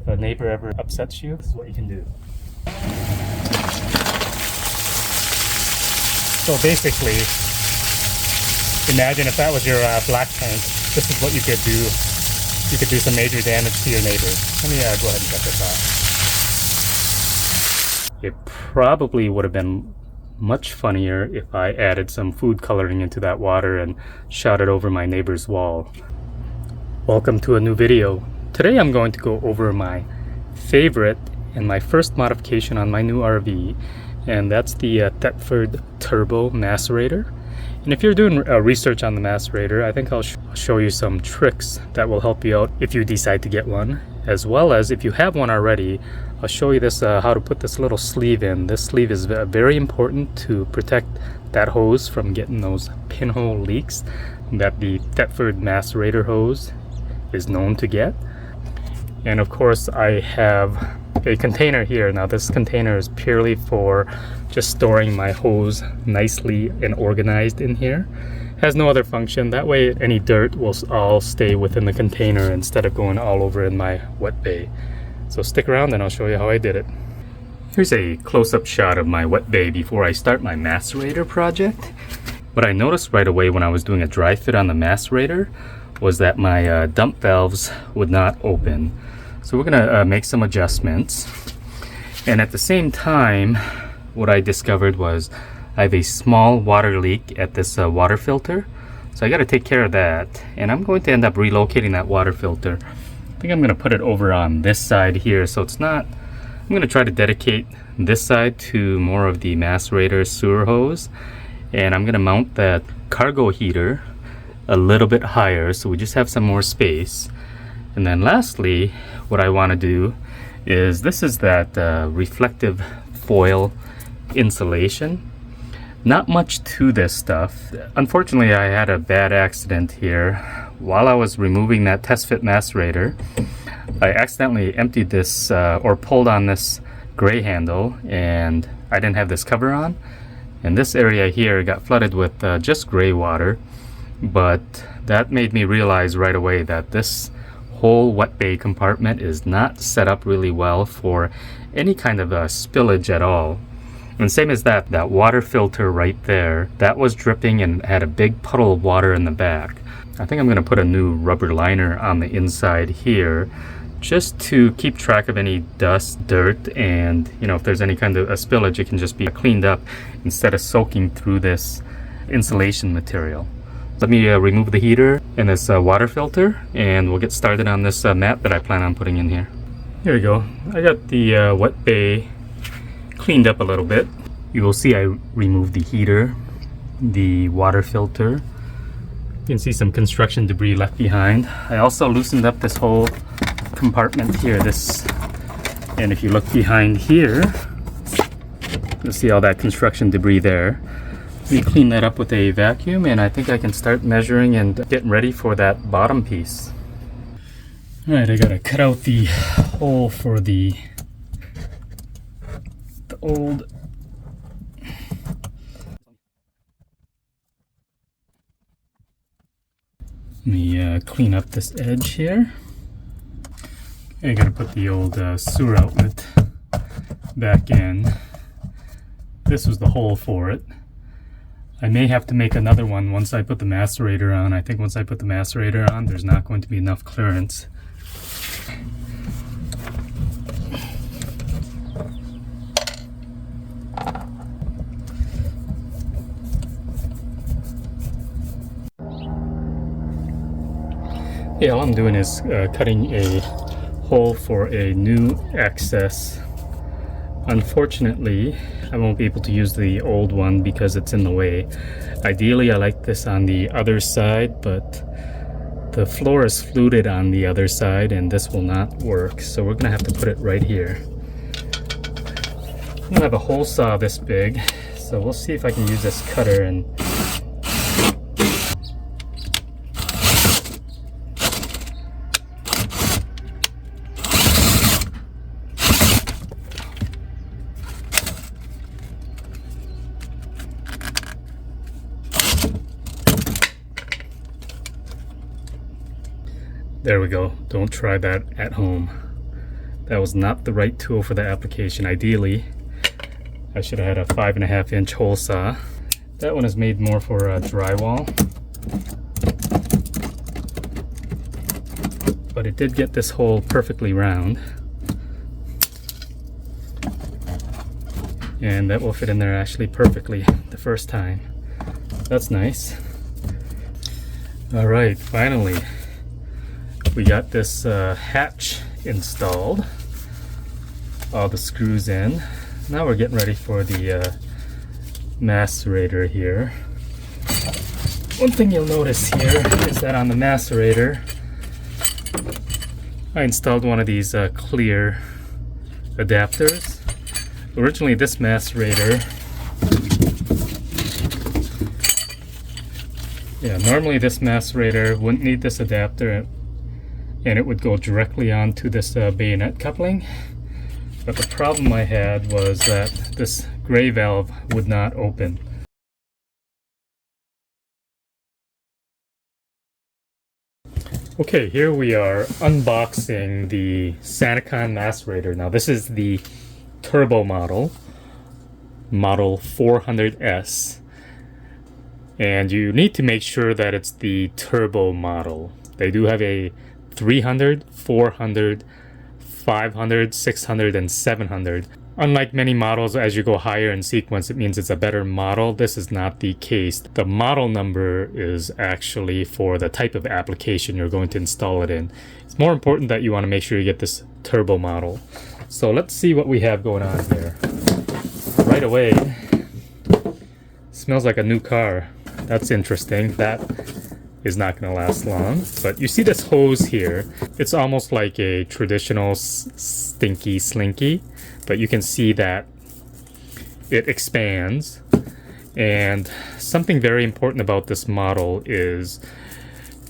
if a neighbor ever upsets you, this is what you can do. So basically, imagine if that was your black tank, this is what you could do. You could do some major damage to your neighbors. Let me go ahead and shut this off. It probably would have been much funnier if I added some food coloring into that water and shot it over my neighbor's wall. Welcome to a new video. Today I'm going to go over my favorite and my first modification on my new RV, and that's the Thetford Turbo Macerator. And if you're doing research on the Macerator, I think I'll show you some tricks that will help you out if you decide to get one, as well as if you have one already, I'll show you this how to put this little sleeve in. This sleeve is very important to protect that hose from getting those pinhole leaks that the Thetford Macerator hose is known to get. And of course I have a container here. Now this container is purely for just storing my hose nicely and organized in here. Has no other function. That way any dirt will all stay within the container instead of going all over in my wet bay. So stick around and I'll show you how I did it. Here's a close-up shot of my wet bay before I start my macerator project. What I noticed right away when I was doing a dry fit on the macerator was that my dump valves would not open. So we're gonna make some adjustments. And at the same time, what I discovered was I have a small water leak at this water filter. So I gotta take care of that. And I'm going to end up relocating that water filter. I think I'm gonna put it over on this side here. So it's not, I'm gonna try to dedicate this side to more of the macerator sewer hose. And I'm gonna mount that cargo heater a little bit higher so we just have some more space. And then lastly, what I want to do is, this is that reflective foil insulation. Not much to this stuff. Unfortunately, I had a bad accident here. While I was removing that test fit macerator, I accidentally emptied this or pulled on this gray handle, and I didn't have this cover on. And this area here got flooded with just gray water. But that made me realize right away that this whole wet bay compartment is not set up really well for any kind of spillage at all. And same as that water filter right there, that was dripping and had a big puddle of water in the back. I think I'm going to put a new rubber liner on the inside here just to keep track of any dust, dirt, and if there's any kind of a spillage, it can just be cleaned up instead of soaking through this insulation material. Let me remove the heater and this water filter, and we'll get started on this mat that I plan on putting in here. Here we go. I got the wet bay cleaned up a little bit. You will see I removed the heater, the water filter. You can see some construction debris left behind. I also loosened up this whole compartment here. And if you look behind here, you'll see all that construction debris there. Let me clean that up with a vacuum, and I think I can start measuring and getting ready for that bottom piece. Alright, I gotta cut out the hole for the old Let me clean up this edge here. I gotta put the old sewer outlet back in. This was the hole for it. I may have to make another one once I put the macerator on. I think once I put the macerator on, there's not going to be enough clearance. Yeah, all I'm doing is cutting a hole for a new access. Unfortunately, I won't be able to use the old one because it's in the way. Ideally, I like this on the other side, but the floor is fluted on the other side and this will not work. So we're gonna have to put it right here. I don't have a hole saw this big, so we'll see if I can use this cutter and there we go. Don't try that at home. That was not the right tool for the application. Ideally, I should have had a 5.5-inch hole saw. That one is made more for drywall. But it did get this hole perfectly round. And that will fit in there actually perfectly the first time. That's nice. Alright, finally we got this hatch installed. All the screws in. Now we're getting ready for the macerator here. One thing you'll notice here is that on the macerator I installed one of these clear adapters. Originally this macerator, normally this macerator wouldn't need this adapter and it would go directly onto this bayonet coupling. But the problem I had was that this gray valve would not open. Okay, here we are unboxing the Sanicon Macerator. Now this is the turbo model 400S, and you need to make sure that it's the turbo model. They do have a 300, 400, 500, 600, and 700. Unlike many models, as you go higher in sequence, it means it's a better model. This is not the case. The model number is actually for the type of application you're going to install it in. It's more important that you want to make sure you get this turbo model. So let's see what we have going on here. Right away, smells like a new car. That's interesting. That is not going to last long. But you see this hose here. It's almost like a traditional stinky slinky, but you can see that it expands. And something very important about this model is,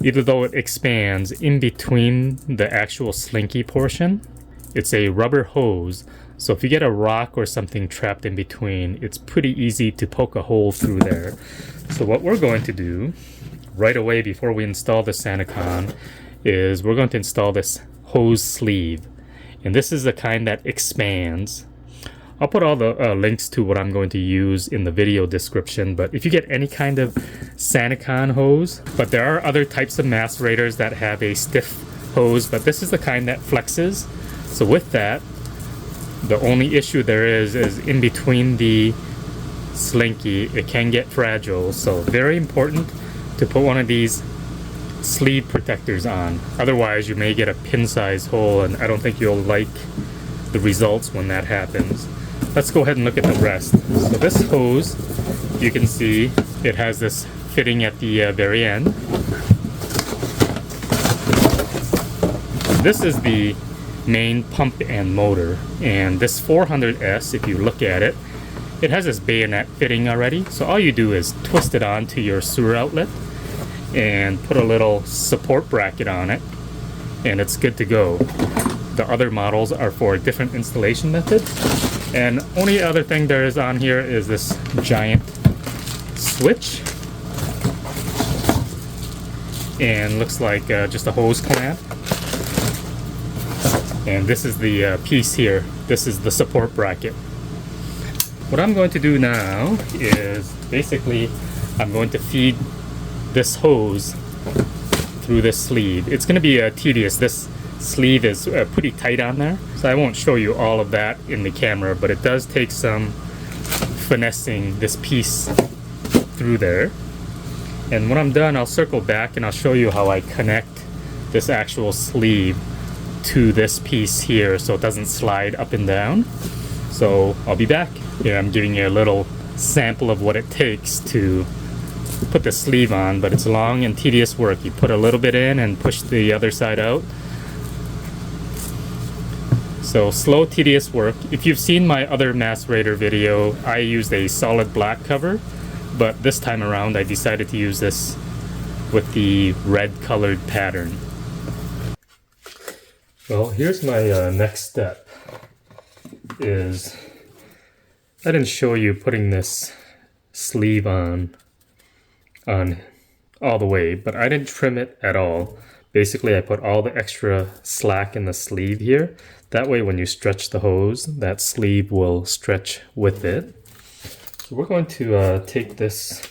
even though it expands, in between the actual slinky portion, it's a rubber hose. So if you get a rock or something trapped in between, it's pretty easy to poke a hole through there. So what we're going to do right away before we install the Sanicon is we're going to install this hose sleeve. And this is the kind that expands. I'll put all the links to what I'm going to use in the video description, but if you get any kind of Sanicon hose, but there are other types of macerators that have a stiff hose, but this is the kind that flexes. So with that, the only issue there is in between the slinky, it can get fragile. So very important to put one of these sleeve protectors on. Otherwise, you may get a pin-sized hole, and I don't think you'll like the results when that happens. Let's go ahead and look at the rest. So this hose, you can see it has this fitting at the very end. This is the main pump and motor, and this 400S, if you look at it, it has this bayonet fitting already. So all you do is twist it onto your sewer outlet and put a little support bracket on it, and it's good to go. The other models are for a different installation method, and only other thing there is on here is this giant switch, and looks like just a hose clamp. And this is the piece here. This is the support bracket. What I'm going to do now is basically I'm going to feed this hose through this sleeve. It's going to be tedious. This sleeve is pretty tight on there, so I won't show you all of that in the camera, but it does take some finessing this piece through there. And when I'm done, I'll circle back and I'll show you how I connect this actual sleeve to this piece here so it doesn't slide up and down. So I'll be back. Here I'm giving you a little sample of what it takes to put the sleeve on, but it's long and tedious work. You put a little bit in and push the other side out. So slow, tedious work. If you've seen my other macerator video, I used a solid black cover, but this time around I decided to use this with the red colored pattern. Well, here's my next step. I didn't show you putting this sleeve on all the way, but I didn't trim it at all. Basically, I put all the extra slack in the sleeve here. That way when you stretch the hose, that sleeve will stretch with it. So we're going to take this,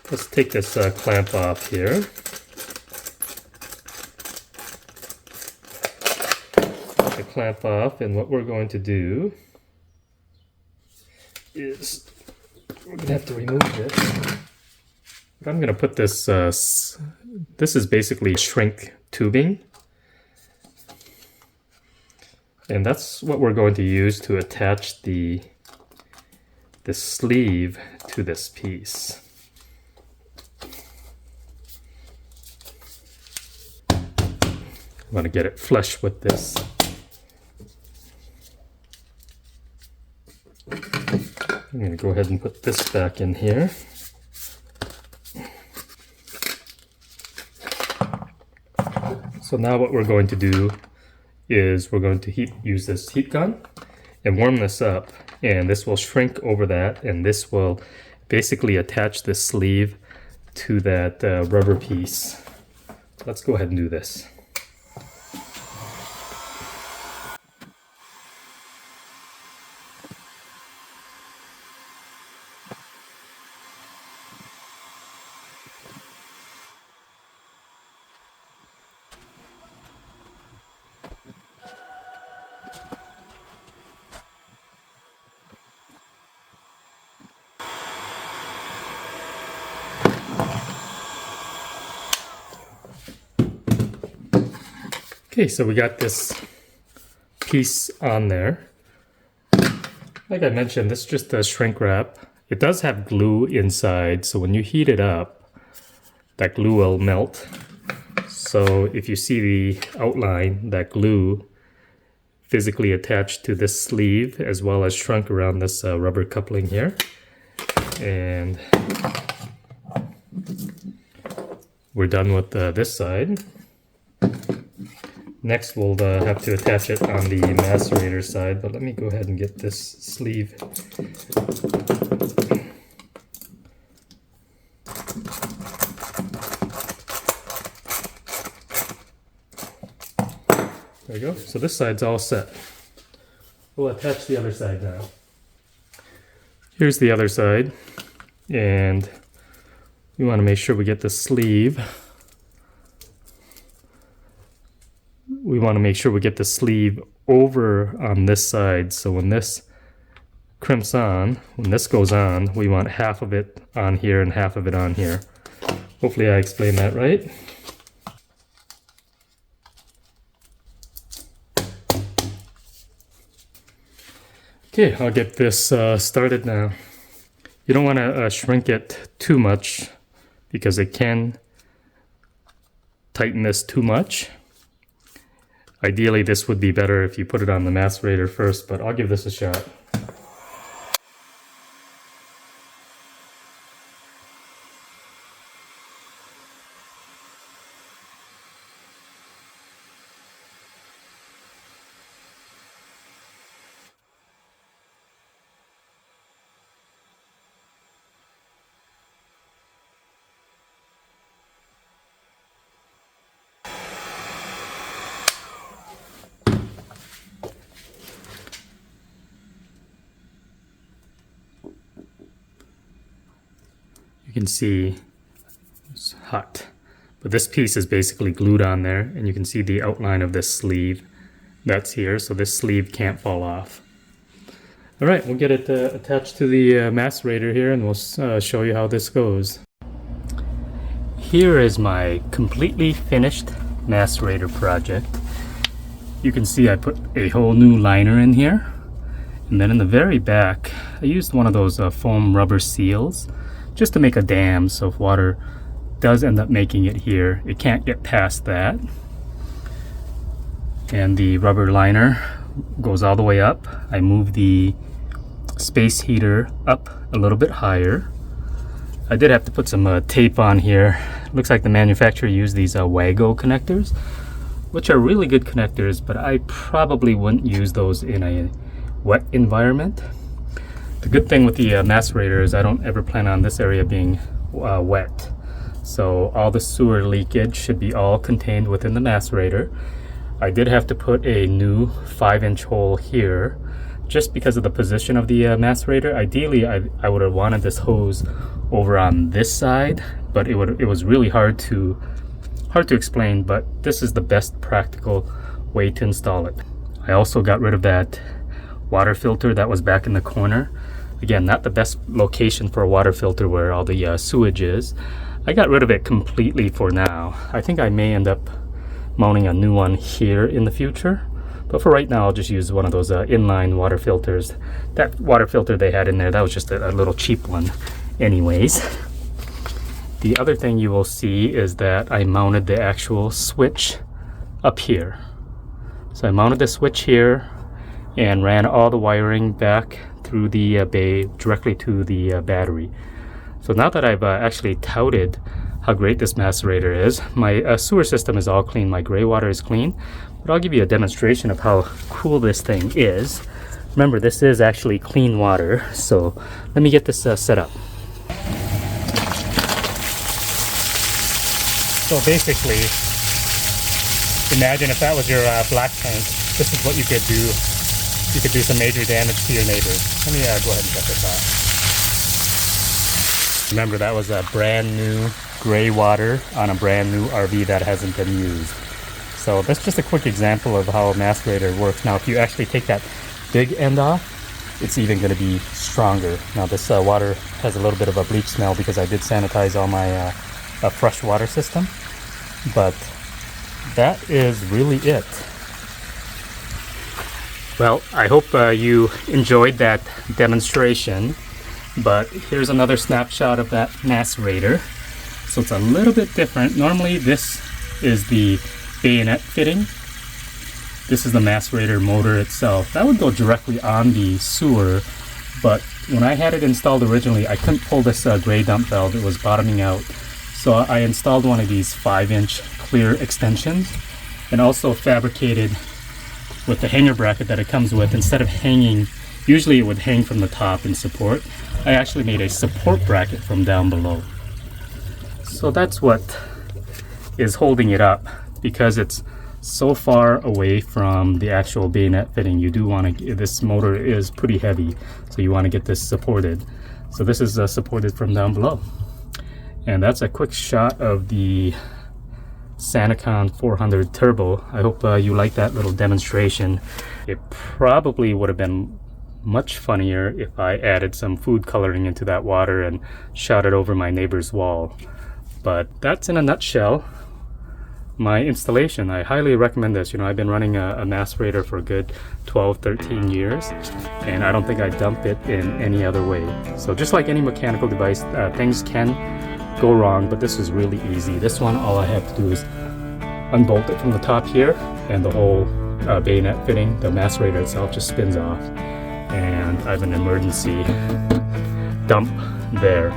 let's take this clamp off here. The clamp off, and what we're going to do is we're going to have to remove this. I'm going to put this, this is basically shrink tubing. And that's what we're going to use to attach the sleeve to this piece. I'm going to get it flush with this. I'm going to go ahead and put this back in here. So now what we're going to do is we're going to use this heat gun and warm this up, and this will shrink over that, and this will basically attach the sleeve to that rubber piece. Let's go ahead and do this. Okay, so we got this piece on there. Like I mentioned, this is just a shrink wrap. It does have glue inside, so when you heat it up, that glue will melt. So if you see the outline, that glue physically attached to this sleeve as well as shrunk around this rubber coupling here. And we're done with this side. Next, we'll have to attach it on the macerator side, but let me go ahead and get this sleeve. There we go. So this side's all set. We'll attach the other side now. Here's the other side, and we want to make sure we get the sleeve. We want to make sure we get the sleeve over on this side, so when this crimps on, when this goes on, we want half of it on here and half of it on here. Hopefully I explained that right. Okay, I'll get this started now. You don't want to shrink it too much because it can tighten this too much. Ideally, this would be better if you put it on the macerator first, but I'll give this a shot. You can see it's hot, but this piece is basically glued on there, and you can see the outline of this sleeve that's here, so this sleeve can't fall off. All right, we'll get it attached to the macerator here, and we'll show you how this goes. Here is my completely finished macerator project. You can see I put a whole new liner in here, and then in the very back I used one of those foam rubber seals just to make a dam, so if water does end up making it here, it can't get past that. And the rubber liner goes all the way up. I moved the space heater up a little bit higher. I did have to put some tape on here. Looks like the manufacturer used these Wago connectors, which are really good connectors, but I probably wouldn't use those in a wet environment. The good thing with the macerator is I don't ever plan on this area being wet. So all the sewer leakage should be all contained within the macerator. I did have to put a new 5-inch hole here just because of the position of the macerator. Ideally, I would have wanted this hose over on this side, but it was really hard to explain, but this is the best practical way to install it. I also got rid of that water filter that was back in the corner. Again, not the best location for a water filter where all the sewage is. I got rid of it completely for now. I think I may end up mounting a new one here in the future, but for right now I'll just use one of those inline water filters. That water filter they had in there, that was just a little cheap one anyways. The other thing you will see is that I mounted the actual switch up here. So I mounted the switch here and ran all the wiring back through the bay directly to the battery. So now that I've actually touted how great this macerator is, my sewer system is all clean, my gray water is clean, but I'll give you a demonstration of how cool this thing is. Remember, this is actually clean water, so let me get this set up. So basically, imagine if that was your black tank, this is what you could do. You could do some major damage to your neighbors. Let me go ahead and shut this off. Remember, that was a brand new gray water on a brand new RV that hasn't been used. So that's just a quick example of how a macerator works. Now, if you actually take that big end off, it's even going to be stronger. Now, this water has a little bit of a bleach smell because I did sanitize all my fresh water system. But that is really it. Well, I hope you enjoyed that demonstration. But here's another snapshot of that macerator. So it's a little bit different. Normally this is the bayonet fitting. This is the macerator motor itself. That would go directly on the sewer, but when I had it installed originally, I couldn't pull this gray dump valve. It was bottoming out. So I installed one of these 5-inch clear extensions and also fabricated with the hanger bracket that it comes with. Instead of hanging, usually it would hang from the top in support, I actually made a support bracket from down below. So that's what is holding it up, because it's so far away from the actual bayonet fitting. You do want to, this motor is pretty heavy, so you want to get this supported. So this is supported from down below. And that's a quick shot of the Sanicon 400 Turbo. I hope you like that little demonstration. It probably would have been much funnier if I added some food coloring into that water and shot it over my neighbor's wall. But that's in a nutshell my installation. I highly recommend this. You know, I've been running a macerator for a good 12-13 years, and I don't think I'd dump it in any other way. So just like any mechanical device, things can go wrong, but this is really easy. This one, all I have to do is unbolt it from the top here, and the whole bayonet fitting, the macerator itself, just spins off, and I have an emergency dump there.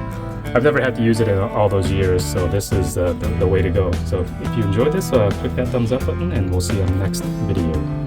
I've never had to use it in all those years, so this is the way to go. So if you enjoyed this, click that thumbs up button, and we'll see you on the next video.